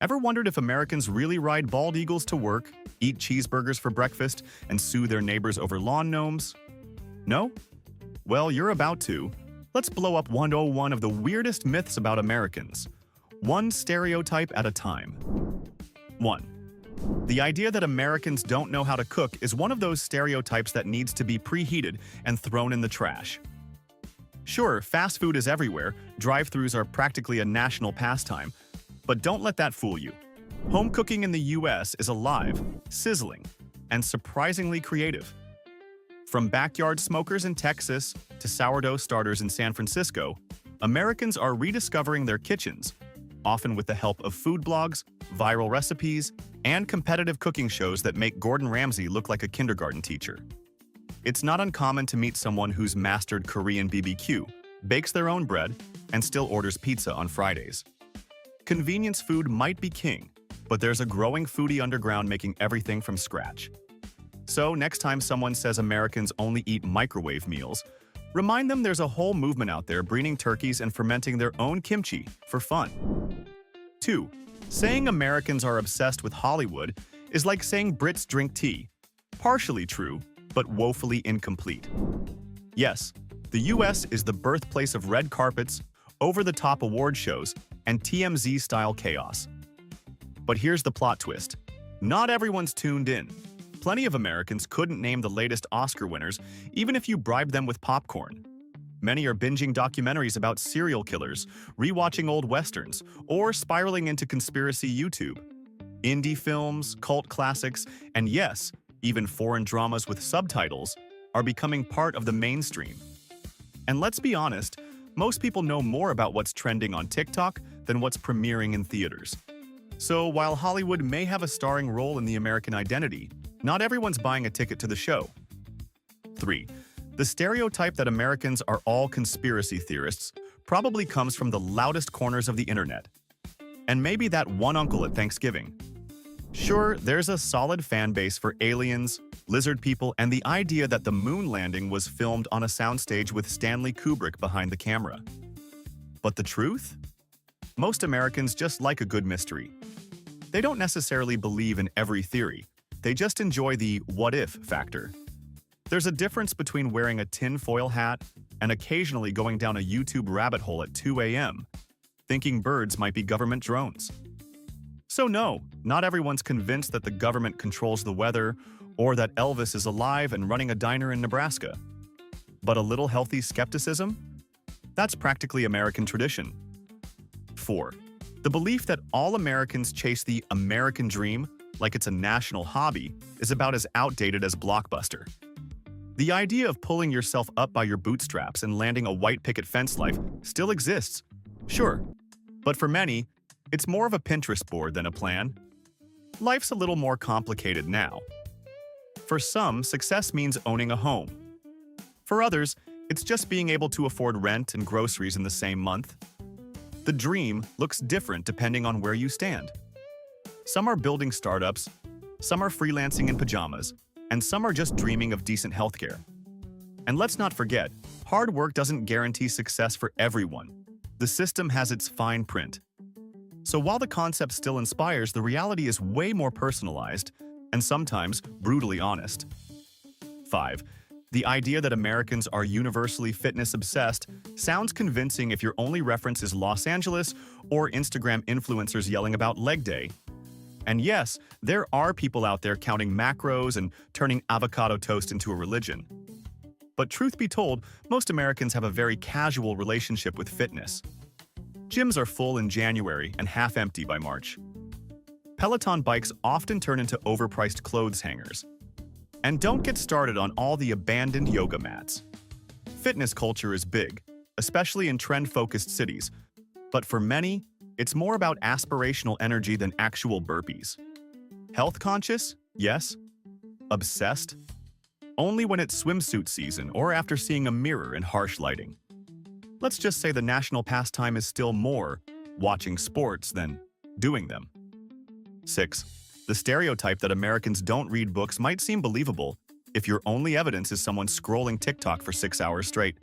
Ever wondered if Americans really ride bald eagles to work, eat cheeseburgers for breakfast, and sue their neighbors over lawn gnomes? No? Well, you're about to. Let's blow up 101 of the weirdest myths about Americans. One stereotype at a time. 1. The idea that Americans don't know how to cook is one of those stereotypes that needs to be preheated and thrown in the trash. Sure, fast food is everywhere, drive-thrus are practically a national pastime, but don't let that fool you. Home cooking in the US is alive, sizzling, and surprisingly creative. From backyard smokers in Texas to sourdough starters in San Francisco, Americans are rediscovering their kitchens, often with the help of food blogs, viral recipes, and competitive cooking shows that make Gordon Ramsay look like a kindergarten teacher. It's not uncommon to meet someone who's mastered Korean BBQ, bakes their own bread, and still orders pizza on Fridays. Convenience food might be king, but there's a growing foodie underground making everything from scratch. So next time someone says Americans only eat microwave meals, remind them there's a whole movement out there breeding turkeys and fermenting their own kimchi for fun. 2. Saying Americans are obsessed with Hollywood is like saying Brits drink tea. Partially true, but woefully incomplete. Yes, the US is the birthplace of red carpets, over-the-top award shows, and TMZ-style chaos. But here's the plot twist. Not everyone's tuned in. Plenty of Americans couldn't name the latest Oscar winners, even if you bribed them with popcorn. Many are binging documentaries about serial killers, rewatching old westerns, or spiraling into conspiracy YouTube. Indie films, cult classics, and yes, even foreign dramas with subtitles are becoming part of the mainstream. And let's be honest, most people know more about what's trending on TikTok than what's premiering in theaters. So while Hollywood may have a starring role in the American identity, not everyone's buying a ticket to the show. 3. The stereotype that Americans are all conspiracy theorists probably comes from the loudest corners of the internet. And maybe that one uncle at Thanksgiving. Sure, there's a solid fan base for aliens, lizard people, and the idea that the moon landing was filmed on a soundstage with Stanley Kubrick behind the camera. But the truth? Most Americans just like a good mystery. They don't necessarily believe in every theory. They just enjoy the what-if factor. There's a difference between wearing a tinfoil hat and occasionally going down a YouTube rabbit hole at 2 a.m., thinking birds might be government drones. So no, not everyone's convinced that the government controls the weather or that Elvis is alive and running a diner in Nebraska. But a little healthy skepticism? That's practically American tradition. 4. The belief that all Americans chase the American dream like it's a national hobby is about as outdated as Blockbuster. The idea of pulling yourself up by your bootstraps and landing a white picket fence life still exists, sure, but for many, it's more of a Pinterest board than a plan. Life's a little more complicated now. For some, success means owning a home. For others, it's just being able to afford rent and groceries in the same month. The dream looks different depending on where you stand. Some are building startups, some are freelancing in pajamas, and some are just dreaming of decent healthcare. And let's not forget, hard work doesn't guarantee success for everyone. The system has its fine print. So while the concept still inspires, the reality is way more personalized and sometimes brutally honest. 5. The idea that Americans are universally fitness-obsessed sounds convincing if your only reference is Los Angeles or Instagram influencers yelling about leg day. And yes, there are people out there counting macros and turning avocado toast into a religion. But truth be told, most Americans have a very casual relationship with fitness. Gyms are full in January and half empty by March. Peloton bikes often turn into overpriced clothes hangers. And don't get started on all the abandoned yoga mats. Fitness culture is big, especially in trend-focused cities, but for many, it's more about aspirational energy than actual burpees. Health conscious? Yes. Obsessed? Only when it's swimsuit season or after seeing a mirror in harsh lighting. Let's just say the national pastime is still more watching sports than doing them. 6. The stereotype that Americans don't read books might seem believable if your only evidence is someone scrolling TikTok for 6 hours straight.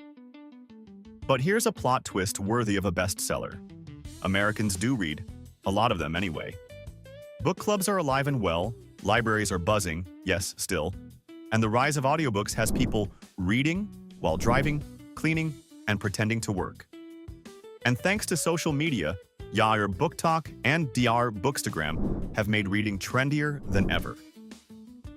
But here's a plot twist worthy of a bestseller. Americans do read, a lot of them anyway. Book clubs are alive and well, libraries are buzzing, yes, still, and the rise of audiobooks has people reading while driving, cleaning, and pretending to work. And thanks to social media, Yar Book Talk and DR Bookstagram have made reading trendier than ever.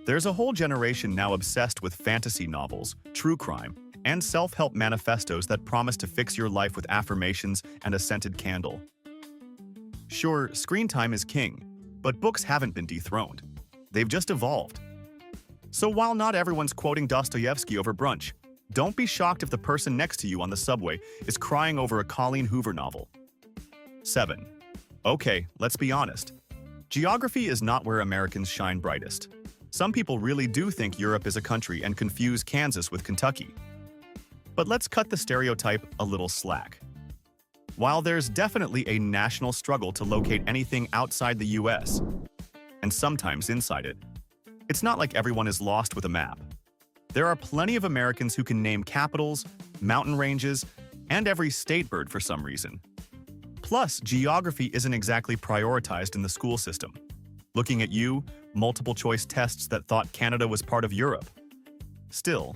There's a whole generation now obsessed with fantasy novels, true crime, and self-help manifestos that promise to fix your life with affirmations and a scented candle. Sure, screen time is king, but books haven't been dethroned. They've just evolved. So while not everyone's quoting Dostoevsky over brunch, don't be shocked if the person next to you on the subway is crying over a Colleen Hoover novel. 7. Okay, let's be honest. Geography is not where Americans shine brightest. Some people really do think Europe is a country and confuse Kansas with Kentucky. But let's cut the stereotype a little slack. While there's definitely a national struggle to locate anything outside the US, and sometimes inside it, it's not like everyone is lost with a map. There are plenty of Americans who can name capitals, mountain ranges, and every state bird for some reason. Plus, geography isn't exactly prioritized in the school system. Looking at you, multiple-choice tests that thought Canada was part of Europe. Still,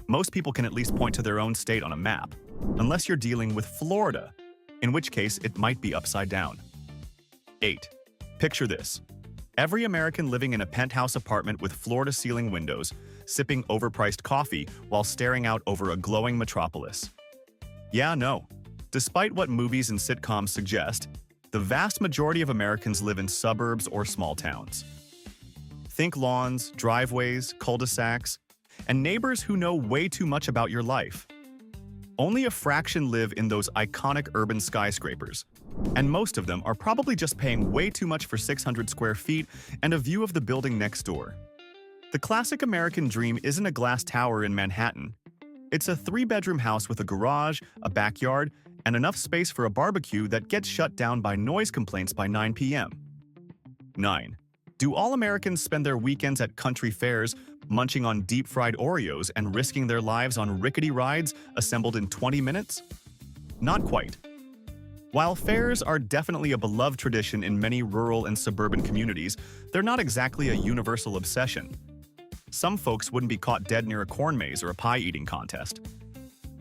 most people can at least point to their own state on a map, unless you're dealing with Florida, in which case it might be upside down. 8. Picture this. Every American living in a penthouse apartment with floor-to-ceiling windows, sipping overpriced coffee while staring out over a glowing metropolis. Yeah, no. Despite what movies and sitcoms suggest, the vast majority of Americans live in suburbs or small towns. Think lawns, driveways, cul-de-sacs, and neighbors who know way too much about your life. Only a fraction live in those iconic urban skyscrapers, and most of them are probably just paying way too much for 600 square feet and a view of the building next door. The classic American dream isn't a glass tower in Manhattan. It's a 3-bedroom house with a garage, a backyard, and enough space for a barbecue that gets shut down by noise complaints by 9 p.m. 9. Do all Americans spend their weekends at country fairs, munching on deep-fried Oreos and risking their lives on rickety rides assembled in 20 minutes? Not quite. While fairs are definitely a beloved tradition in many rural and suburban communities, they're not exactly a universal obsession. Some folks wouldn't be caught dead near a corn maze or a pie-eating contest.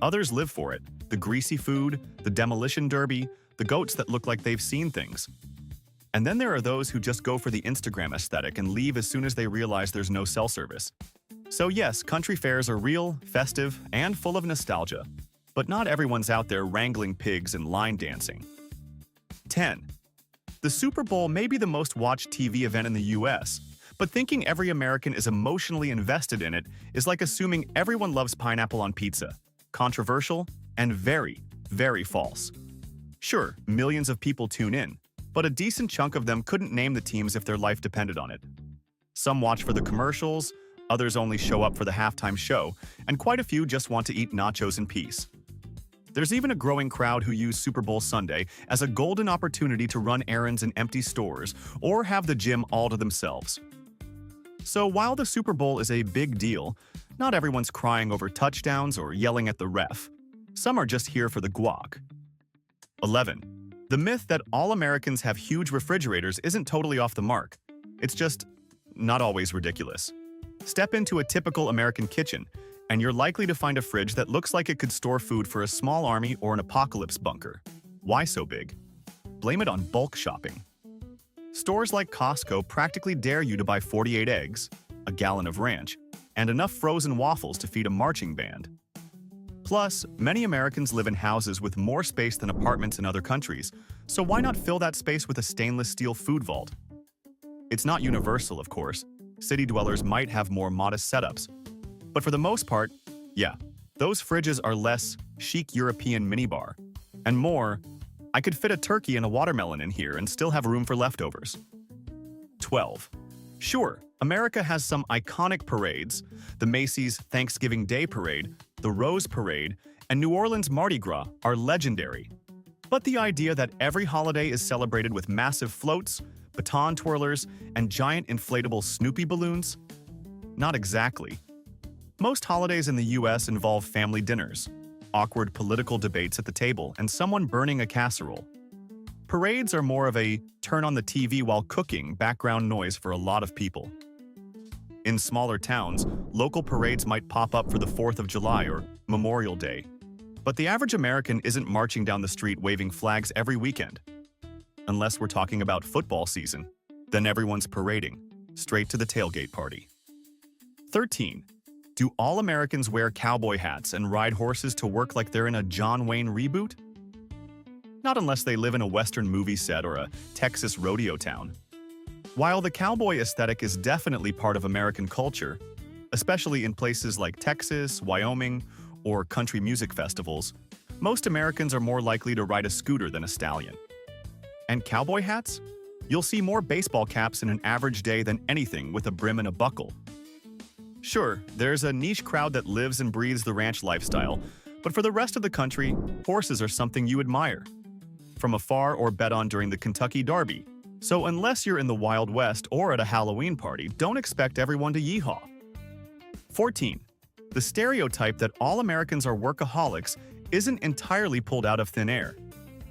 Others live for it. The greasy food, the demolition derby, the goats that look like they've seen things. And then there are those who just go for the Instagram aesthetic and leave as soon as they realize there's no cell service. So yes, country fairs are real, festive, and full of nostalgia. But not everyone's out there wrangling pigs and line dancing. 10. The Super Bowl may be the most watched TV event in the US, but thinking every American is emotionally invested in it is like assuming everyone loves pineapple on pizza. Controversial and very, very false. Sure, millions of people tune in, but a decent chunk of them couldn't name the teams if their life depended on it. Some watch for the commercials, others only show up for the halftime show, and quite a few just want to eat nachos in peace. There's even a growing crowd who use Super Bowl Sunday as a golden opportunity to run errands in empty stores or have the gym all to themselves. So while the Super Bowl is a big deal, not everyone's crying over touchdowns or yelling at the ref. Some are just here for the guac. 11. The myth that all Americans have huge refrigerators isn't totally off the mark. It's just not always ridiculous. Step into a typical American kitchen, and you're likely to find a fridge that looks like it could store food for a small army or an apocalypse bunker. Why so big? Blame it on bulk shopping. Stores like Costco practically dare you to buy 48 eggs, a gallon of ranch, and enough frozen waffles to feed a marching band. Plus, many Americans live in houses with more space than apartments in other countries, so why not fill that space with a stainless steel food vault? It's not universal, of course. City dwellers might have more modest setups. But for the most part, yeah, those fridges are less chic European minibar, and more, I could fit a turkey and a watermelon in here and still have room for leftovers. 12. Sure, America has some iconic parades, the Macy's Thanksgiving Day Parade, the Rose Parade, and New Orleans Mardi Gras are legendary. But the idea that every holiday is celebrated with massive floats, baton twirlers, and giant inflatable Snoopy balloons? Not exactly. Most holidays in the US involve family dinners, awkward political debates at the table, and someone burning a casserole. Parades are more of a turn on the TV while cooking background noise for a lot of people. In smaller towns, local parades might pop up for the 4th of July or Memorial Day. But the average American isn't marching down the street waving flags every weekend. Unless we're talking about football season, then everyone's parading, straight to the tailgate party. 13. Do all Americans wear cowboy hats and ride horses to work like they're in a John Wayne reboot? Not unless they live in a Western movie set or a Texas rodeo town. While the cowboy aesthetic is definitely part of American culture, especially in places like Texas, Wyoming, or country music festivals, most Americans are more likely to ride a scooter than a stallion. And cowboy hats? You'll see more baseball caps in an average day than anything with a brim and a buckle. Sure, there's a niche crowd that lives and breathes the ranch lifestyle, but for the rest of the country, horses are something you admire from afar or bet on during the Kentucky Derby. So unless you're in the Wild West or at a Halloween party, don't expect everyone to yeehaw. 14. The stereotype that all Americans are workaholics isn't entirely pulled out of thin air.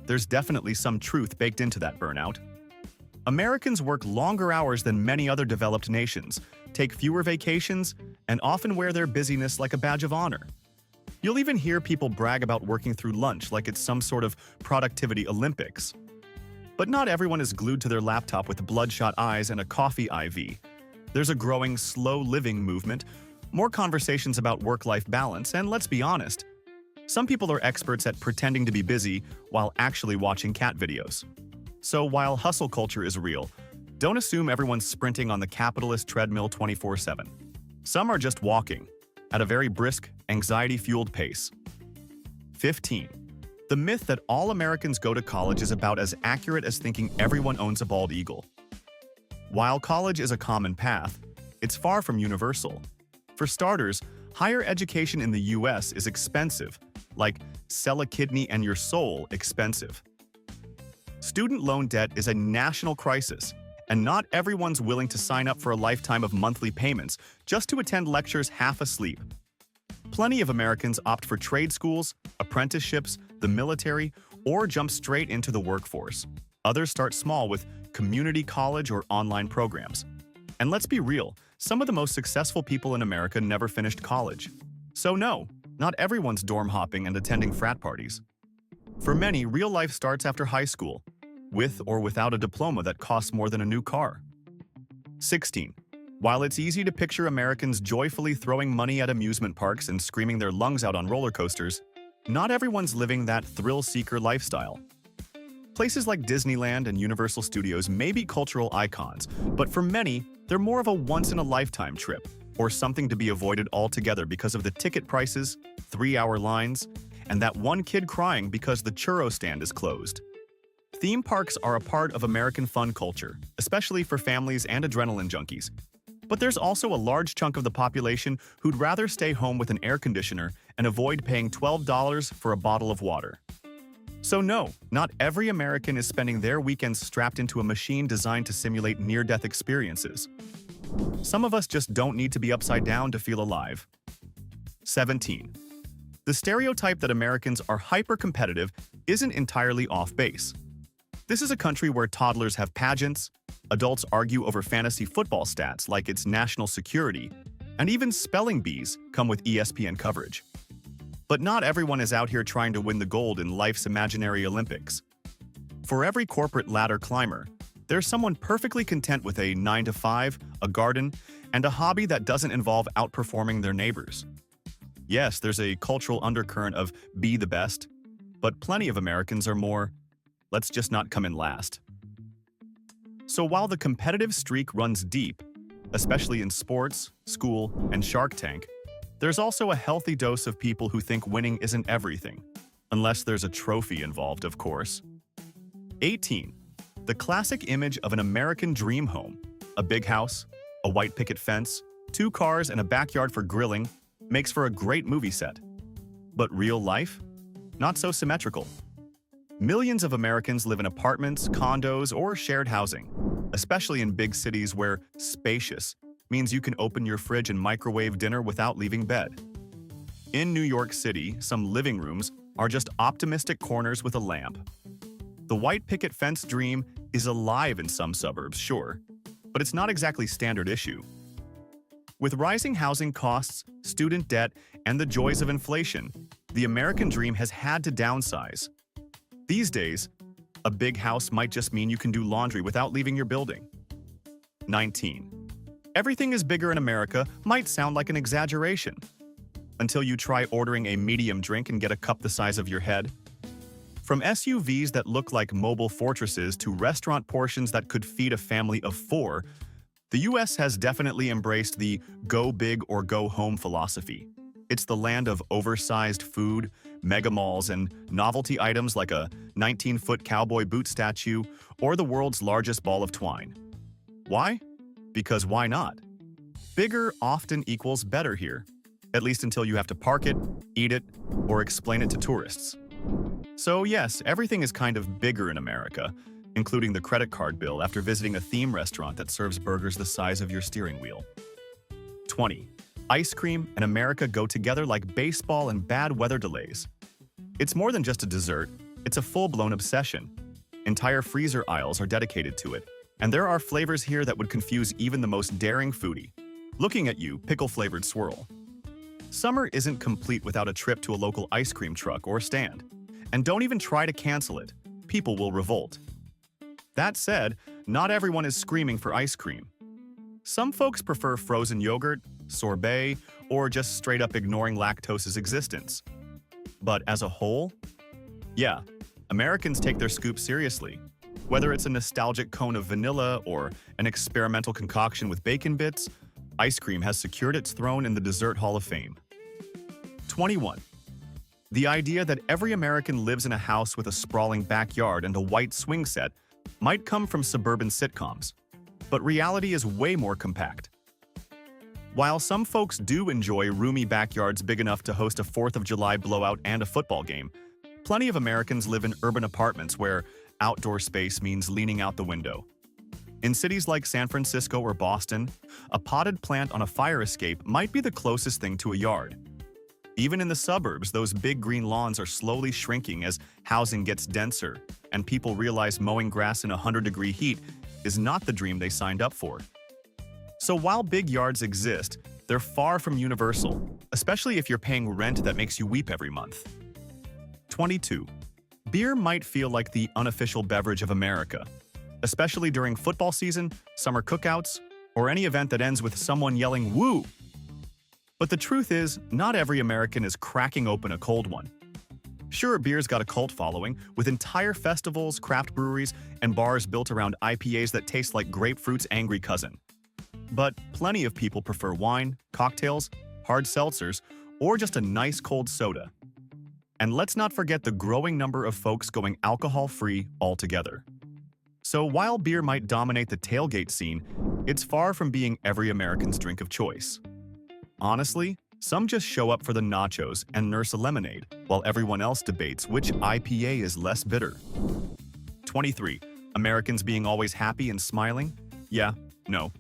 There's definitely some truth baked into that burnout. Americans work longer hours than many other developed nations, take fewer vacations, and often wear their busyness like a badge of honor. You'll even hear people brag about working through lunch like it's some sort of productivity Olympics. But not everyone is glued to their laptop with bloodshot eyes and a coffee IV. There's a growing slow living movement, more conversations about work-life balance, and let's be honest, some people are experts at pretending to be busy while actually watching cat videos. So while hustle culture is real, don't assume everyone's sprinting on the capitalist treadmill 24/7. Some are just walking, at a very brisk, anxiety-fueled pace. 15. The myth that all Americans go to college is about as accurate as thinking everyone owns a bald eagle. While college is a common path, it's far from universal. For starters, higher education in the US is expensive, like sell a kidney and your soul expensive. Student loan debt is a national crisis, and not everyone's willing to sign up for a lifetime of monthly payments just to attend lectures half asleep. Plenty of Americans opt for trade schools, apprenticeships, the military, or jump straight into the workforce. Others start small with community college or online programs. And let's be real, some of the most successful people in America never finished college. So no, not everyone's dorm hopping and attending frat parties. For many, real life starts after high school, with or without a diploma that costs more than a new car. 16. While it's easy to picture Americans joyfully throwing money at amusement parks and screaming their lungs out on roller coasters, not everyone's living that thrill-seeker lifestyle. Places like Disneyland and Universal Studios may be cultural icons, but for many, they're more of a once-in-a-lifetime trip, or something to be avoided altogether because of the ticket prices, 3-hour lines, and that one kid crying because the churro stand is closed. Theme parks are a part of American fun culture, especially for families and adrenaline junkies. But there's also a large chunk of the population who'd rather stay home with an air conditioner and avoid paying $12 for a bottle of water. So no, not every American is spending their weekends strapped into a machine designed to simulate near-death experiences. Some of us just don't need to be upside down to feel alive. 17. The stereotype that Americans are hyper-competitive isn't entirely off base. This is a country where toddlers have pageants, adults argue over fantasy football stats like it's national security, and even spelling bees come with ESPN coverage. But not everyone is out here trying to win the gold in life's imaginary Olympics. For every corporate ladder climber, there's someone perfectly content with a 9-to-5, a garden, and a hobby that doesn't involve outperforming their neighbors. Yes, there's a cultural undercurrent of be the best, but plenty of Americans are more, let's just not come in last. So while the competitive streak runs deep, especially in sports, school, and Shark Tank, there's also a healthy dose of people who think winning isn't everything, unless there's a trophy involved, of course. 18. The classic image of an American dream home, a big house, a white picket fence, 2 cars, and a backyard for grilling, makes for a great movie set. But real life? Not so symmetrical. Millions of Americans live in apartments, condos, or shared housing, especially in big cities where spacious means you can open your fridge and microwave dinner without leaving bed. In New York City, some living rooms are just optimistic corners with a lamp. The white picket fence dream is alive in some suburbs, sure, but it's not exactly standard issue. With rising housing costs, student debt, and the joys of inflation, the American dream has had to downsize. These days, a big house might just mean you can do laundry without leaving your building. 19. Everything is bigger in America might sound like an exaggeration, until you try ordering a medium drink and get a cup the size of your head. From SUVs that look like mobile fortresses to restaurant portions that could feed a family of 4, the US has definitely embraced the go big or go home philosophy. It's the land of oversized food, mega malls, and novelty items like a 19-foot cowboy boot statue or the world's largest ball of twine. Why? Because why not? Bigger often equals better here, at least until you have to park it, eat it, or explain it to tourists. So yes, everything is kind of bigger in America, including the credit card bill after visiting a theme restaurant that serves burgers the size of your steering wheel. 20. Ice cream and America go together like baseball and bad weather delays. It's more than just a dessert, it's a full-blown obsession. Entire freezer aisles are dedicated to it, and there are flavors here that would confuse even the most daring foodie. Looking at you, pickle-flavored swirl. Summer isn't complete without a trip to a local ice cream truck or stand. And don't even try to cancel it. People will revolt. That said, not everyone is screaming for ice cream. Some folks prefer frozen yogurt, sorbet, or just straight up ignoring lactose's existence. But as a whole, yeah, Americans take their scoop seriously. Whether it's a nostalgic cone of vanilla or an experimental concoction with bacon bits, ice cream has secured its throne in the Dessert Hall of Fame. 21. The idea that every American lives in a house with a sprawling backyard and a white swing set might come from suburban sitcoms, but reality is way more compact. While some folks do enjoy roomy backyards big enough to host a 4th of July blowout and a football game, plenty of Americans live in urban apartments where outdoor space means leaning out the window. In cities like San Francisco or Boston, a potted plant on a fire escape might be the closest thing to a yard. Even in the suburbs, those big green lawns are slowly shrinking as housing gets denser, and people realize mowing grass in 100-degree heat is not the dream they signed up for. So while big yards exist, they're far from universal, especially if you're paying rent that makes you weep every month. 22. Beer might feel like the unofficial beverage of America, especially during football season, summer cookouts, or any event that ends with someone yelling "woo!" But the truth is, not every American is cracking open a cold one. Sure, beer's got a cult following, with entire festivals, craft breweries, and bars built around IPAs that taste like grapefruit's angry cousin. But plenty of people prefer wine, cocktails, hard seltzers, or just a nice cold soda. And let's not forget the growing number of folks going alcohol-free altogether. So while beer might dominate the tailgate scene, it's far from being every American's drink of choice. Honestly, some just show up for the nachos and nurse a lemonade, while everyone else debates which IPA is less bitter. 23. Americans being always happy and smiling? Yeah, no.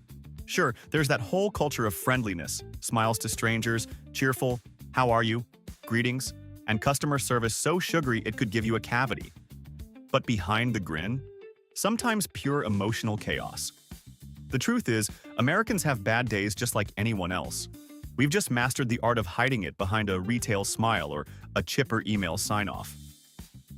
Sure, there's that whole culture of friendliness, smiles to strangers, cheerful, how are you, greetings, and customer service so sugary it could give you a cavity. But behind the grin, sometimes pure emotional chaos. The truth is, Americans have bad days just like anyone else. We've just mastered the art of hiding it behind a retail smile or a chipper email sign-off.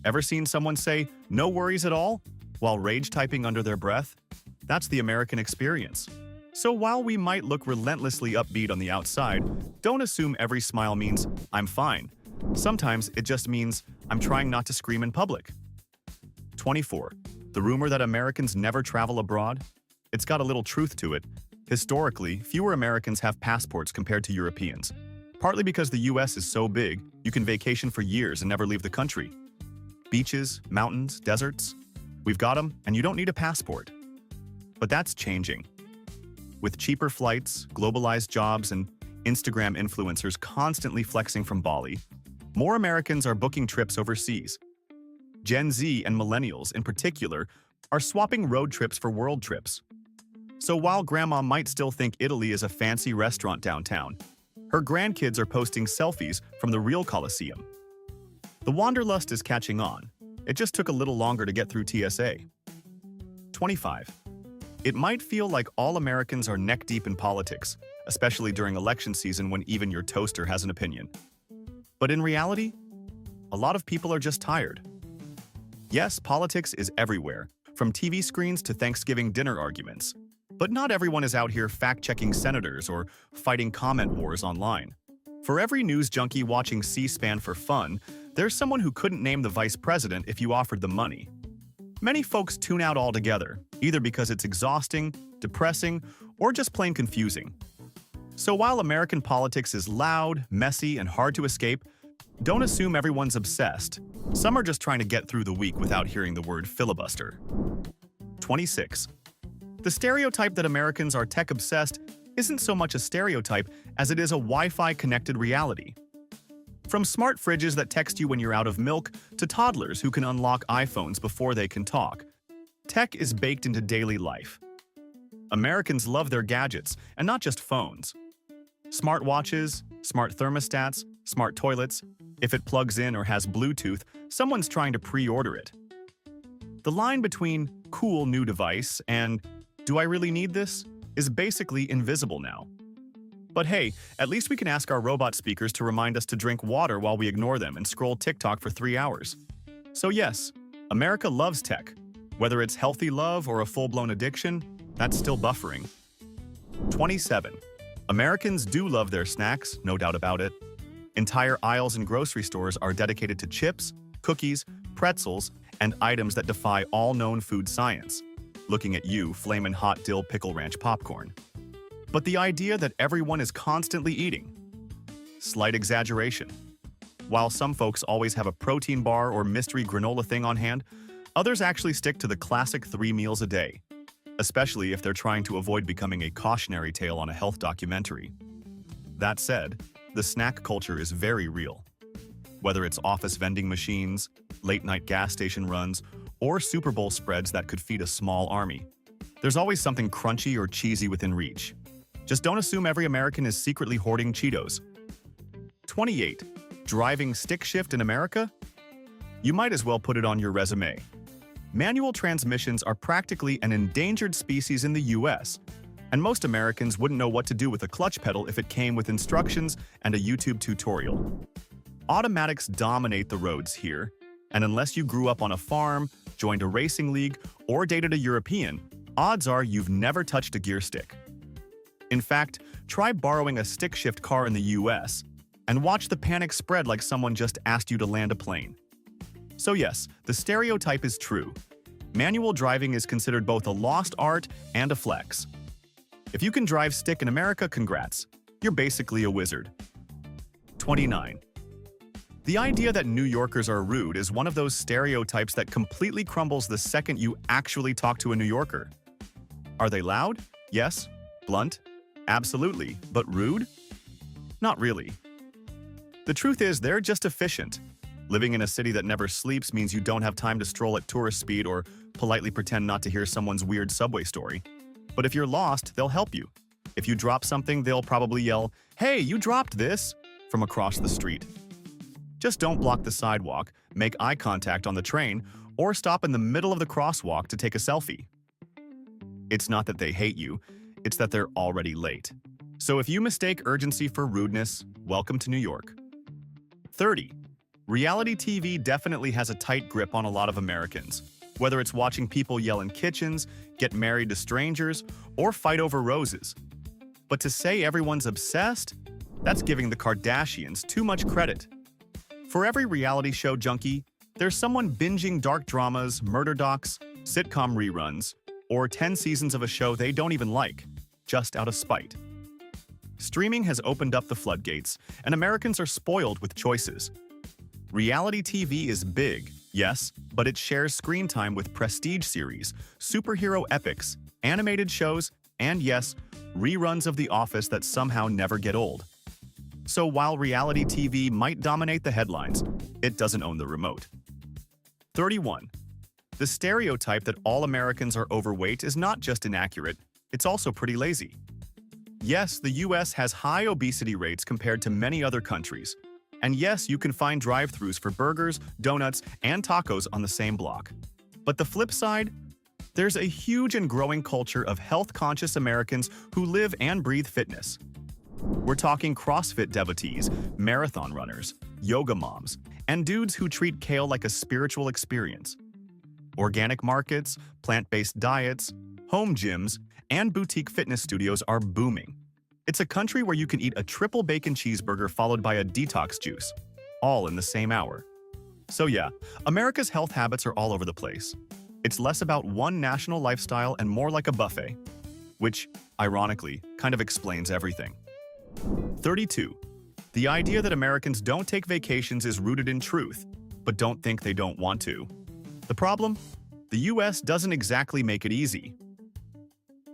Ever seen someone say, "no worries at all," while rage typing under their breath? That's the American experience. So while we might look relentlessly upbeat on the outside, don't assume every smile means, "I'm fine." Sometimes it just means, "I'm trying not to scream in public." 24. The rumor that Americans never travel abroad? It's got a little truth to it. Historically, fewer Americans have passports compared to Europeans. Partly because the US is so big, you can vacation for years and never leave the country. Beaches, mountains, deserts, we've got them, and you don't need a passport. But that's changing. With cheaper flights, globalized jobs, and Instagram influencers constantly flexing from Bali, more Americans are booking trips overseas. Gen Z and millennials, in particular, are swapping road trips for world trips. So while Grandma might still think Italy is a fancy restaurant downtown, her grandkids are posting selfies from the real Colosseum. The wanderlust is catching on, It just took a little longer to get through TSA. 25. It might feel like all Americans are neck-deep in politics, especially during election season when even your toaster has an opinion. But in reality, a lot of people are just tired. Yes, politics is everywhere, from TV screens to Thanksgiving dinner arguments. But not everyone is out here fact-checking senators or fighting comment wars online. For every news junkie watching C-SPAN for fun, there's someone who couldn't name the vice president if you offered them money. Many folks tune out altogether, either because it's exhausting, depressing, or just plain confusing. So while American politics is loud, messy, and hard to escape, don't assume everyone's obsessed. Some are just trying to get through the week without hearing the word filibuster. 26. The stereotype that Americans are tech-obsessed isn't so much a stereotype as it is a Wi-Fi connected reality. From smart fridges that text you when you're out of milk to toddlers who can unlock iPhones before they can talk, tech is baked into daily life. Americans love their gadgets, and not just phones. Smart watches, smart thermostats, smart toilets. If it plugs in or has Bluetooth, someone's trying to pre-order it. The line between cool new device and do I really need this is basically invisible now. But hey, at least we can ask our robot speakers to remind us to drink water while we ignore them and scroll TikTok for 3 hours. So yes, America loves tech. Whether it's healthy love or a full-blown addiction, that's still buffering. 27. Americans do love their snacks, no doubt about it. Entire aisles in grocery stores are dedicated to chips, cookies, pretzels, and items that defy all known food science. Looking at you, flamin' hot dill pickle ranch popcorn. But the idea that everyone is constantly eating? Slight exaggeration. While some folks always have a protein bar or mystery granola thing on hand, others actually stick to the classic 3 meals a day, especially if they're trying to avoid becoming a cautionary tale on a health documentary. That said, the snack culture is very real. Whether it's office vending machines, late-night gas station runs, or Super Bowl spreads that could feed a small army, there's always something crunchy or cheesy within reach. Just don't assume every American is secretly hoarding Cheetos. 28. Driving stick shift in America? You might as well put it on your resume. Manual transmissions are practically an endangered species in the US, and most Americans wouldn't know what to do with a clutch pedal if it came with instructions and a YouTube tutorial. Automatics dominate the roads here, and unless you grew up on a farm, joined a racing league, or dated a European, odds are you've never touched a gear stick. In fact, try borrowing a stick-shift car in the US and watch the panic spread like someone just asked you to land a plane. So yes, the stereotype is true. Manual driving is considered both a lost art and a flex. If you can drive stick in America, congrats. You're basically a wizard. 29. The idea that New Yorkers are rude is one of those stereotypes that completely crumbles the second you actually talk to a New Yorker. Are they loud? Yes. Blunt? Absolutely. But rude? Not really. The truth is, they're just efficient. Living in a city that never sleeps means you don't have time to stroll at tourist speed or politely pretend not to hear someone's weird subway story. But if you're lost, they'll help you. If you drop something, they'll probably yell, "Hey, you dropped this!" from across the street. Just don't block the sidewalk, make eye contact on the train, or stop in the middle of the crosswalk to take a selfie. It's not that they hate you, it's that they're already late. So if you mistake urgency for rudeness, welcome to New York. 30. Reality TV definitely has a tight grip on a lot of Americans. Whether it's watching people yell in kitchens, get married to strangers, or fight over roses. But to say everyone's obsessed? That's giving the Kardashians too much credit. For every reality show junkie, there's someone binging dark dramas, murder docs, sitcom reruns, or 10 seasons of a show they don't even like, just out of spite. Streaming has opened up the floodgates, and Americans are spoiled with choices. Reality TV is big, yes, but it shares screen time with prestige series, superhero epics, animated shows, and yes, reruns of The Office that somehow never get old. So while reality TV might dominate the headlines, it doesn't own the remote. 31. The stereotype that all Americans are overweight is not just inaccurate, it's also pretty lazy. Yes, the US has high obesity rates compared to many other countries, And yes, you can find drive-thrus for burgers, donuts, and tacos on the same block. But the flip side? There's a huge and growing culture of health-conscious Americans who live and breathe fitness. We're talking CrossFit devotees, marathon runners, yoga moms, and dudes who treat kale like a spiritual experience. Organic markets, plant-based diets, home gyms, and boutique fitness studios are booming. It's a country where you can eat a triple bacon cheeseburger followed by a detox juice, all in the same hour. So yeah, America's health habits are all over the place. It's less about one national lifestyle and more like a buffet, which, ironically, kind of explains everything. 32. The idea that Americans don't take vacations is rooted in truth, but don't think they don't want to. The problem? The US doesn't exactly make it easy.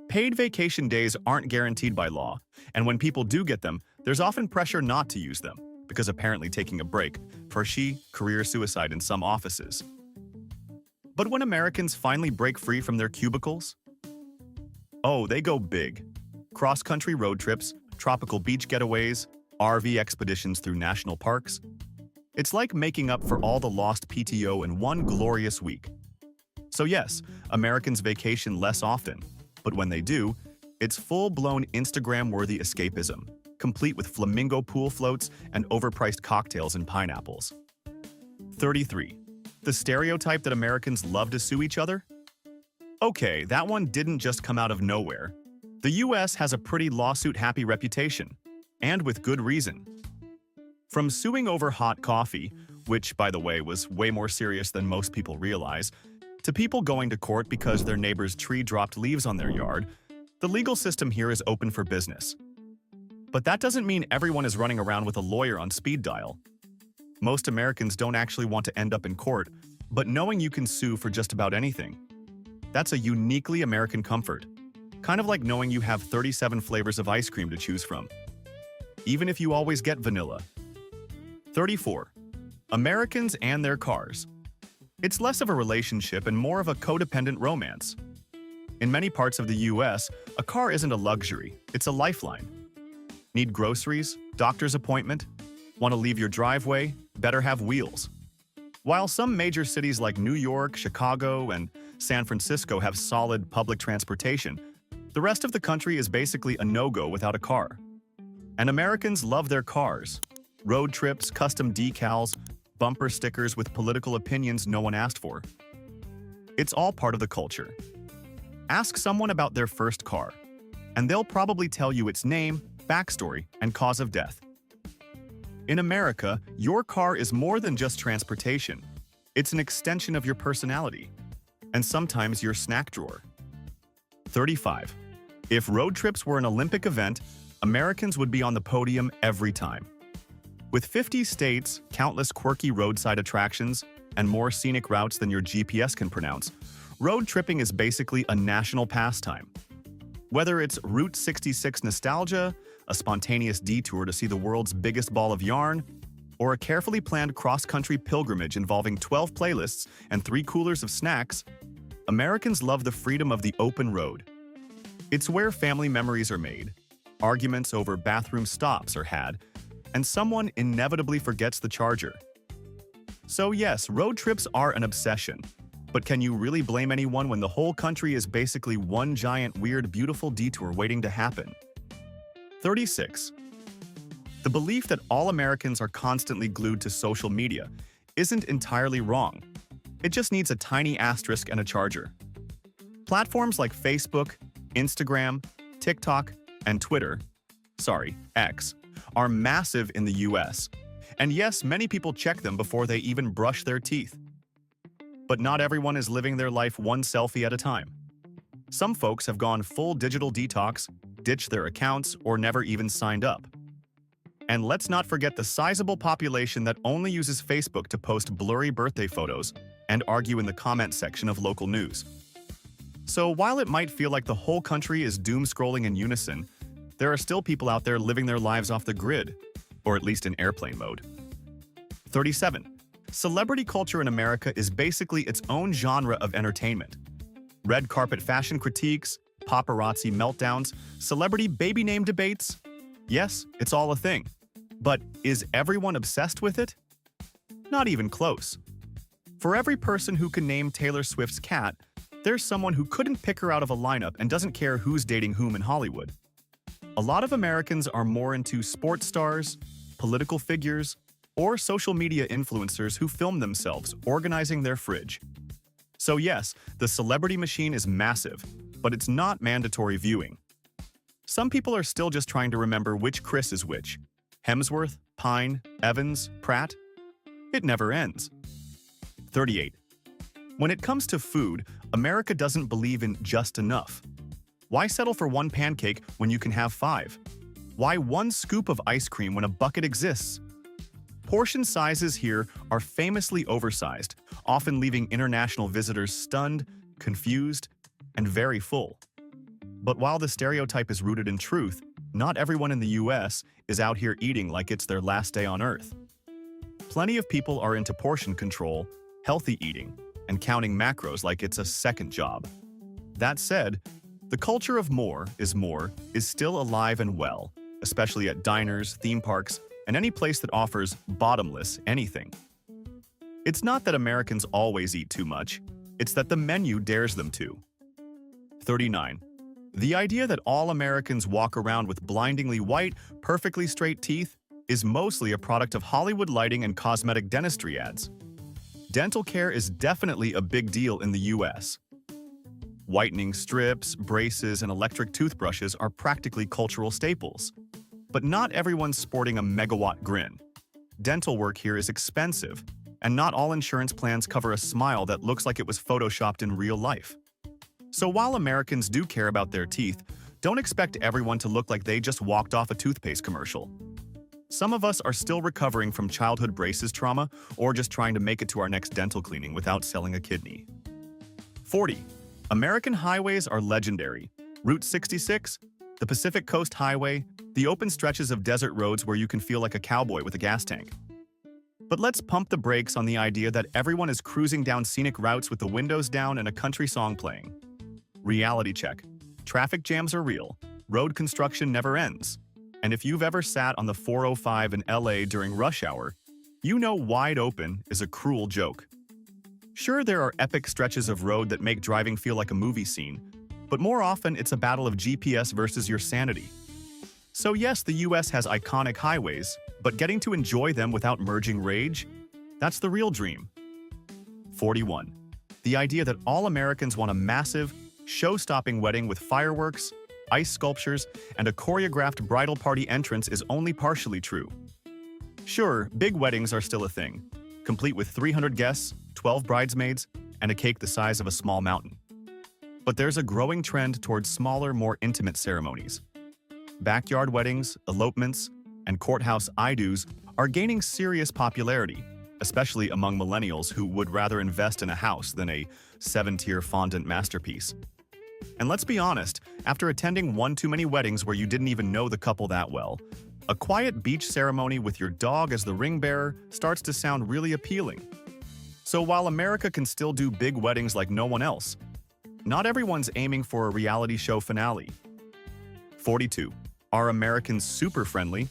Paid vacation days aren't guaranteed by law, and when people do get them, there's often pressure not to use them, because apparently taking a break foresees career suicide in some offices. But when Americans finally break free from their cubicles? Oh, they go big. Cross-country road trips, tropical beach getaways, RV expeditions through national parks. It's like making up for all the lost PTO in one glorious week. So yes, Americans vacation less often, but when they do, it's full-blown Instagram-worthy escapism, complete with flamingo pool floats and overpriced cocktails and pineapples. 33. The stereotype that Americans love to sue each other? Okay, that one didn't just come out of nowhere. The US has a pretty lawsuit-happy reputation, and with good reason. From suing over hot coffee, which, by the way, was way more serious than most people realize, to people going to court because their neighbor's tree dropped leaves on their yard, the legal system here is open for business. But that doesn't mean everyone is running around with a lawyer on speed dial. Most Americans don't actually want to end up in court, but knowing you can sue for just about anything. That's a uniquely American comfort. Kind of like knowing you have 37 flavors of ice cream to choose from, even if you always get vanilla. 34. Americans and their cars. It's less of a relationship and more of a codependent romance. In many parts of the US, a car isn't a luxury, it's a lifeline. Need groceries? Doctor's appointment? Want to leave your driveway? Better have wheels. While some major cities like New York, Chicago, and San Francisco have solid public transportation, the rest of the country is basically a no-go without a car. And Americans love their cars. Road trips, custom decals, bumper stickers with political opinions no one asked for. It's all part of the culture. Ask someone about their first car, and they'll probably tell you its name, backstory, and cause of death. In America, your car is more than just transportation. It's an extension of your personality, and sometimes your snack drawer. 35. If road trips were an Olympic event, Americans would be on the podium every time. With 50 states, countless quirky roadside attractions, and more scenic routes than your GPS can pronounce, road tripping is basically a national pastime. Whether it's Route 66 nostalgia, a spontaneous detour to see the world's biggest ball of yarn, or a carefully planned cross-country pilgrimage involving 12 playlists and 3 coolers of snacks, Americans love the freedom of the open road. It's where family memories are made, arguments over bathroom stops are had, and someone inevitably forgets the charger. So yes, road trips are an obsession. But can you really blame anyone when the whole country is basically one giant, weird, beautiful detour waiting to happen? 36. The belief that all Americans are constantly glued to social media isn't entirely wrong. It just needs a tiny asterisk and a charger. Platforms like Facebook, Instagram, TikTok, and Twitter, X, are massive in the US. And yes, many people check them before they even brush their teeth. But not everyone is living their life one selfie at a time. Some folks have gone full digital detox, ditched their accounts, or never even signed up. And let's not forget the sizable population that only uses Facebook to post blurry birthday photos and argue in the comment section of local news. So while it might feel like the whole country is doom-scrolling in unison, there are still people out there living their lives off the grid, or at least in airplane mode. 37. Celebrity culture in America is basically its own genre of entertainment. Red carpet fashion critiques, paparazzi meltdowns, celebrity baby name debates. Yes, it's all a thing. But is everyone obsessed with it? Not even close. For every person who can name Taylor Swift's cat, there's someone who couldn't pick her out of a lineup and doesn't care who's dating whom in Hollywood. A lot of Americans are more into sports stars, political figures, or social media influencers who film themselves organizing their fridge. So yes, the celebrity machine is massive, but it's not mandatory viewing. Some people are still just trying to remember which Chris is which. Hemsworth, Pine, Evans, Pratt? It never ends. 38. When it comes to food, America doesn't believe in just enough. Why settle for one pancake when you can have 5? Why one scoop of ice cream when a bucket exists? Portion sizes here are famously oversized, often leaving international visitors stunned, confused, and very full. But while the stereotype is rooted in truth, not everyone in the US is out here eating like it's their last day on Earth. Plenty of people are into portion control, healthy eating, and counting macros like it's a second job. That said, the culture of more is still alive and well, especially at diners, theme parks, and any place that offers bottomless anything. It's not that Americans always eat too much, it's that the menu dares them to. 39. The idea that all Americans walk around with blindingly white, perfectly straight teeth is mostly a product of Hollywood lighting and cosmetic dentistry ads. Dental care is definitely a big deal in the US. Whitening strips, braces, and electric toothbrushes are practically cultural staples. But not everyone's sporting a megawatt grin. Dental work here is expensive, and not all insurance plans cover a smile that looks like it was photoshopped in real life. So while Americans do care about their teeth, don't expect everyone to look like they just walked off a toothpaste commercial. Some of us are still recovering from childhood braces trauma or just trying to make it to our next dental cleaning without selling a kidney. 40. American highways are legendary. Route 66, the Pacific Coast Highway, the open stretches of desert roads where you can feel like a cowboy with a gas tank. But let's pump the brakes on the idea that everyone is cruising down scenic routes with the windows down and a country song playing. Reality check. Traffic jams are real. Road construction never ends. And if you've ever sat on the 405 in LA during rush hour, you know wide open is a cruel joke. Sure, there are epic stretches of road that make driving feel like a movie scene, but more often it's a battle of GPS versus your sanity. So yes, the US has iconic highways, but getting to enjoy them without merging rage? That's the real dream. 41. The idea that all Americans want a massive, show-stopping wedding with fireworks, ice sculptures, and a choreographed bridal party entrance is only partially true. Sure, big weddings are still a thing, complete with 300 guests, 12 bridesmaids, and a cake the size of a small mountain. But there's a growing trend towards smaller, more intimate ceremonies. Backyard weddings, elopements, and courthouse I-dos are gaining serious popularity, especially among millennials who would rather invest in a house than a 7-tier fondant masterpiece. And let's be honest, after attending one too many weddings where you didn't even know the couple that well, a quiet beach ceremony with your dog as the ring bearer starts to sound really appealing. So while America can still do big weddings like no one else, not everyone's aiming for a reality show finale. 42. Are Americans super friendly?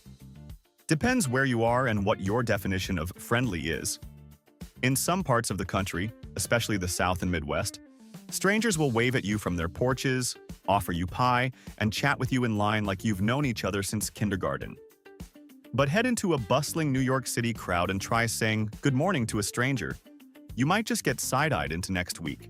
Depends where you are and what your definition of friendly is. In some parts of the country, especially the South and Midwest, strangers will wave at you from their porches, offer you pie, and chat with you in line like you've known each other since kindergarten. But head into a bustling New York City crowd and try saying good morning to a stranger. You might just get side-eyed into next week.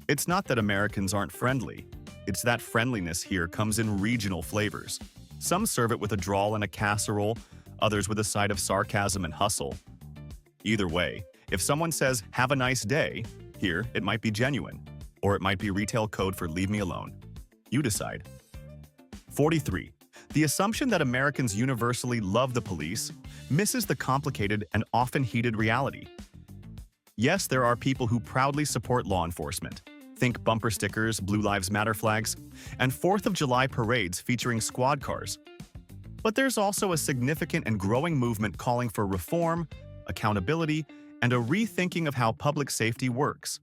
It's not that Americans aren't friendly. It's that friendliness here comes in regional flavors. Some serve it with a drawl and a casserole, others with a side of sarcasm and hustle. Either way, if someone says, "Have a nice day," here, it might be genuine, or it might be retail code for "leave me alone." You decide. 43. The assumption that Americans universally love the police misses the complicated and often heated reality. Yes, there are people who proudly support law enforcement. Think bumper stickers, Blue Lives Matter flags, and 4th of July parades featuring squad cars. But there's also a significant and growing movement calling for reform, accountability, and a rethinking of how public safety works.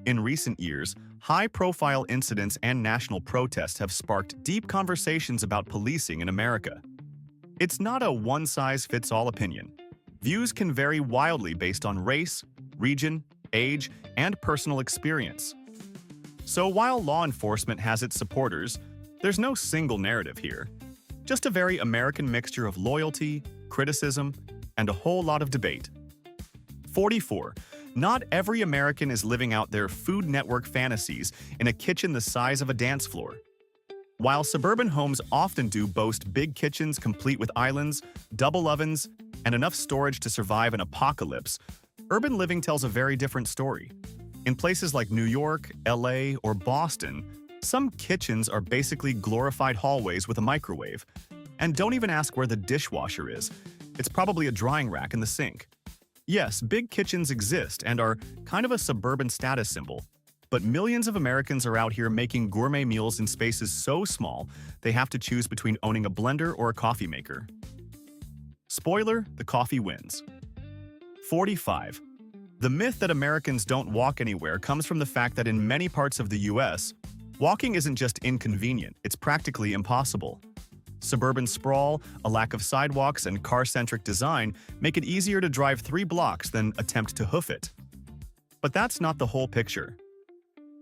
In recent years, high-profile incidents and national protests have sparked deep conversations about policing in America. It's not a one-size-fits-all opinion. Views can vary wildly based on race, region, age, and personal experience. So while law enforcement has its supporters, there's no single narrative here. Just a very American mixture of loyalty, criticism, and a whole lot of debate. 44. Not every American is living out their Food Network fantasies in a kitchen the size of a dance floor. While suburban homes often do boast big kitchens complete with islands, double ovens, and enough storage to survive an apocalypse, urban living tells a very different story. In places like New York, LA, or Boston, some kitchens are basically glorified hallways with a microwave. And don't even ask where the dishwasher is. It's probably a drying rack in the sink. Yes, big kitchens exist and are kind of a suburban status symbol. But millions of Americans are out here making gourmet meals in spaces so small, they have to choose between owning a blender or a coffee maker. Spoiler, the coffee wins. 45. The myth that Americans don't walk anywhere comes from the fact that in many parts of the US, walking isn't just inconvenient, it's practically impossible. Suburban sprawl, a lack of sidewalks, and car-centric design make it easier to drive 3 blocks than attempt to hoof it. But that's not the whole picture.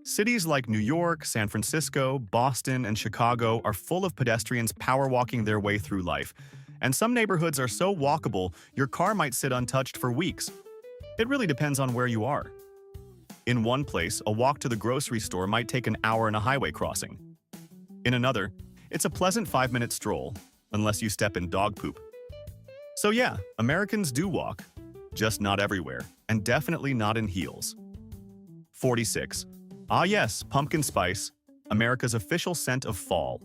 Cities like New York, San Francisco, Boston, and Chicago are full of pedestrians power walking their way through life, and some neighborhoods are so walkable your car might sit untouched for weeks. It really depends on where you are. In one place, a walk to the grocery store might take an hour in a highway crossing. In another, it's a pleasant 5-minute stroll, unless you step in dog poop. So yeah, Americans do walk, just not everywhere, and definitely not in heels. 46. Ah yes, pumpkin spice, America's official scent of fall.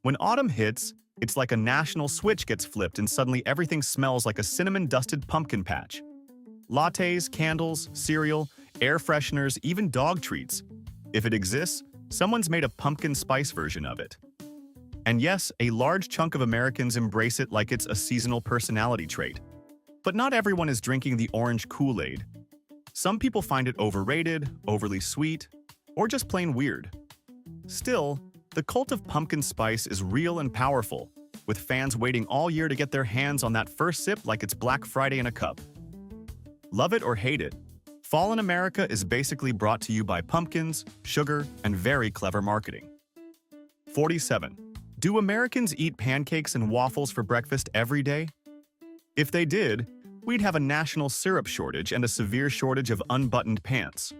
When autumn hits, it's like a national switch gets flipped and suddenly everything smells like a cinnamon-dusted pumpkin patch. Lattes, candles, cereal, air fresheners, even dog treats. If it exists, someone's made a pumpkin spice version of it. And yes, a large chunk of Americans embrace it like it's a seasonal personality trait. But not everyone is drinking the orange Kool-Aid. Some people find it overrated, overly sweet, or just plain weird. Still, the cult of pumpkin spice is real and powerful, with fans waiting all year to get their hands on that first sip like it's Black Friday in a cup. Love it or hate it, fall in America is basically brought to you by pumpkins, sugar, and very clever marketing. 47. Do Americans eat pancakes and waffles for breakfast every day? If they did, we'd have a national syrup shortage and a severe shortage of unbuttoned pants.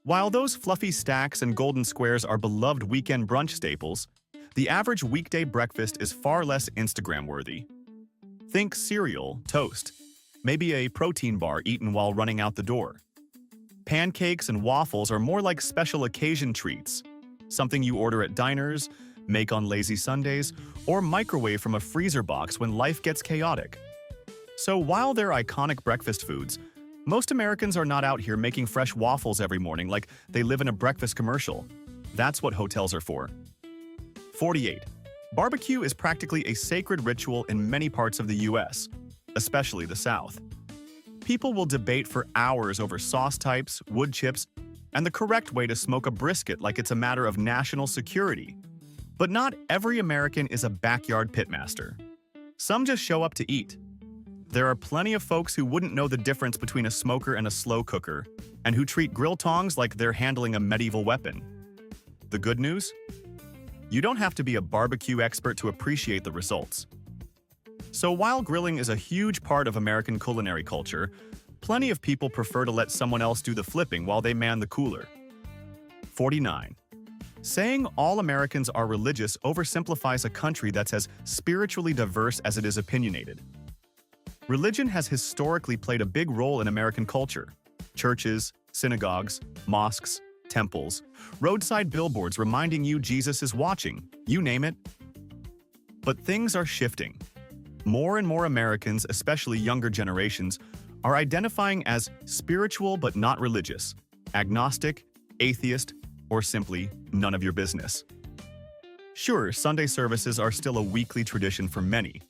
While those fluffy stacks and golden squares are beloved weekend brunch staples, the average weekday breakfast is far less Instagram-worthy. Think cereal, toast, maybe a protein bar eaten while running out the door. Pancakes and waffles are more like special occasion treats, something you order at diners, make on lazy Sundays, or microwave from a freezer box when life gets chaotic. So while they're iconic breakfast foods, most Americans are not out here making fresh waffles every morning like they live in a breakfast commercial. That's what hotels are for. 48. Barbecue is practically a sacred ritual in many parts of the US, especially the South. People will debate for hours over sauce types, wood chips, and the correct way to smoke a brisket like it's a matter of national security. But not every American is a backyard pitmaster. Some just show up to eat. There are plenty of folks who wouldn't know the difference between a smoker and a slow cooker, and who treat grill tongs like they're handling a medieval weapon. The good news? You don't have to be a barbecue expert to appreciate the results. So while grilling is a huge part of American culinary culture, plenty of people prefer to let someone else do the flipping while they man the cooler. 49. Saying all Americans are religious oversimplifies a country that's as spiritually diverse as it is opinionated. Religion has historically played a big role in American culture. Churches, synagogues, mosques, temples, roadside billboards reminding you Jesus is watching, you name it. But things are shifting. More and more Americans, especially younger generations, are identifying as spiritual but not religious, agnostic, atheist, or simply none of your business. Sure, Sunday services are still a weekly tradition for many,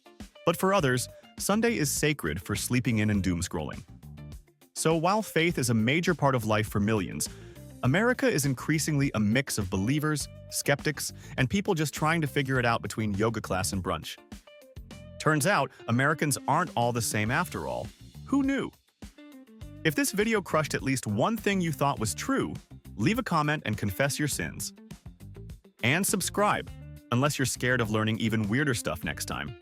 but for others, Sunday is sacred for sleeping in and doom scrolling. So while faith is a major part of life for millions, America is increasingly a mix of believers, skeptics, and people just trying to figure it out between yoga class and brunch. Turns out, Americans aren't all the same after all. Who knew? If this video crushed at least one thing you thought was true, leave a comment and confess your sins. And subscribe, unless you're scared of learning even weirder stuff next time.